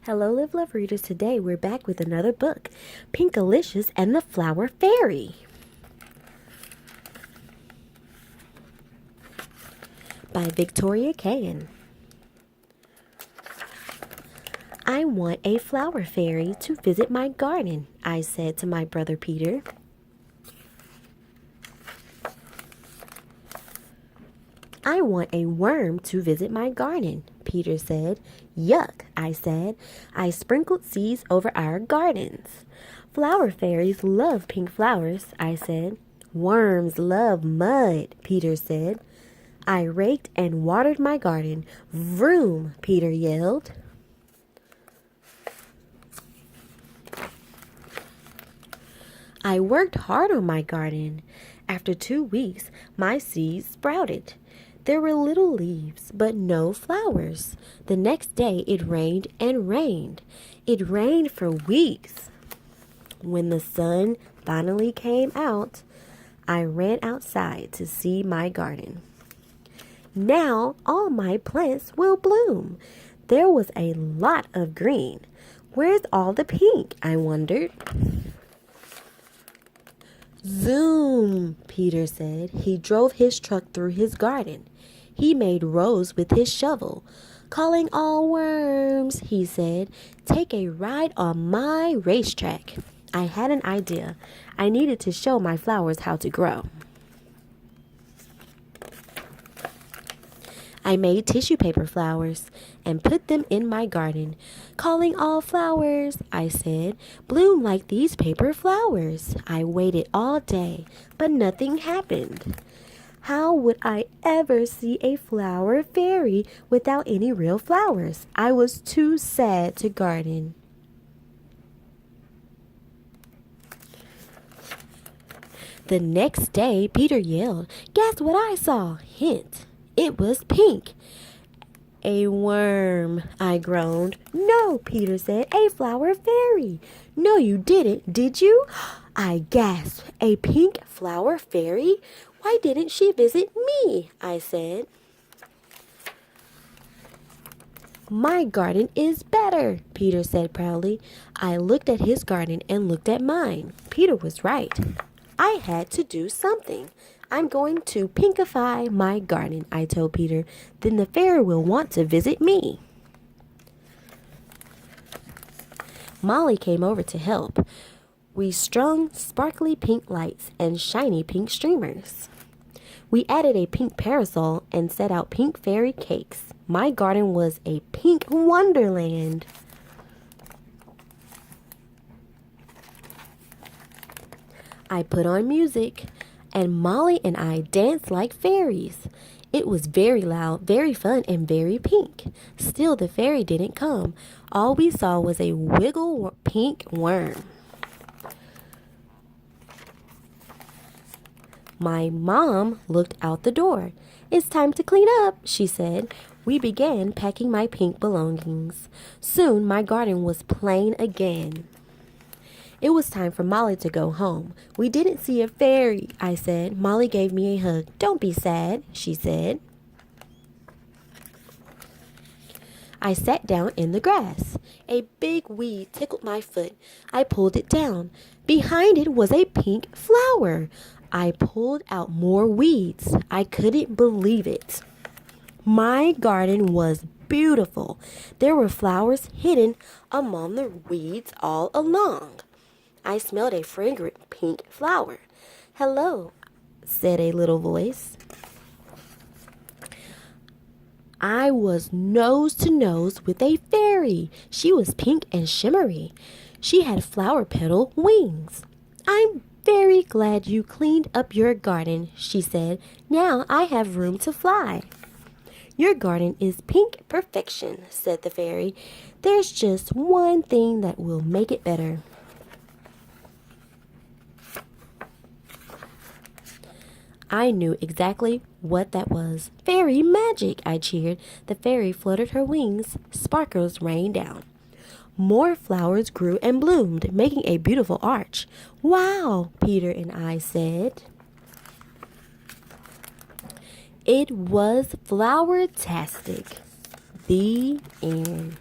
Hello, Live Love Readers. Today we're back with another book, Pinkalicious and the Flower Fairy by Victoria Kann. I want a flower fairy to visit my garden, I said to my brother Peter. I want a worm to visit my garden, Peter said. Yuck, I said. I sprinkled seeds over our gardens. Flower fairies love pink flowers, I said. Worms love mud, Peter said. I raked and watered my garden. Vroom, Peter yelled. I worked hard on my garden. After 2 weeks, my seeds sprouted. There were little leaves, but no flowers. The next day it rained and rained. It rained for weeks. When the sun finally came out, I ran outside to see my garden. Now all my plants will bloom. There was a lot of green. Where's all the pink? I wondered. Zoom, Peter said. He drove his truck through his garden. He made rows with his shovel. Calling all worms, he said, take a ride on my racetrack. I had an idea. I needed to show my flowers how to grow. I made tissue paper flowers and put them in my garden. Calling all flowers, I said, bloom like these paper flowers. I waited all day, but nothing happened. How would I ever see a flower fairy without any real flowers? I was too sad to garden. The next day, Peter yelled, guess what I saw? Hint, it was pink. A worm, I groaned. No, Peter said, a flower fairy. No, you didn't, did you? I gasped. A pink flower fairy? Why didn't she visit me? I said. My garden is better, Peter said proudly. I looked at his garden and looked at mine. Peter was right. I had to do something. I'm going to pinkify my garden, I told Peter. Then the fairy will want to visit me. Molly came over to help. We strung sparkly pink lights and shiny pink streamers. We added a pink parasol and set out pink fairy cakes. My garden was a pink wonderland. I put on music, and Molly and I danced like fairies. It was very loud, very fun, and very pink. Still, the fairy didn't come. All we saw was a wiggle pink worm. My mom looked out the door. It's time to clean up, she said. We began packing my pink belongings. Soon my garden was plain again. It was time for Molly to go home. We didn't see a fairy, I said. Molly gave me a hug. Don't be sad, she said. I sat down in the grass. A big weed tickled my foot. I pulled it down. Behind it was a pink flower. I pulled out more weeds. I couldn't believe it. My garden was beautiful. There were flowers hidden among the weeds all along. I smelled a fragrant pink flower. Hello, said a little voice. I was nose to nose with a fairy. She was pink and shimmery. She had flower petal wings. I'm very glad you cleaned up your garden, she said. Now I have room to fly. Your garden is pink perfection, said the fairy. There's just one thing that will make it better. I knew exactly what that was. Fairy magic, I cheered. The fairy fluttered her wings. Sparkles rained down. More flowers grew and bloomed, making a beautiful arch. Wow, Peter and I said. It was flower-tastic. The end.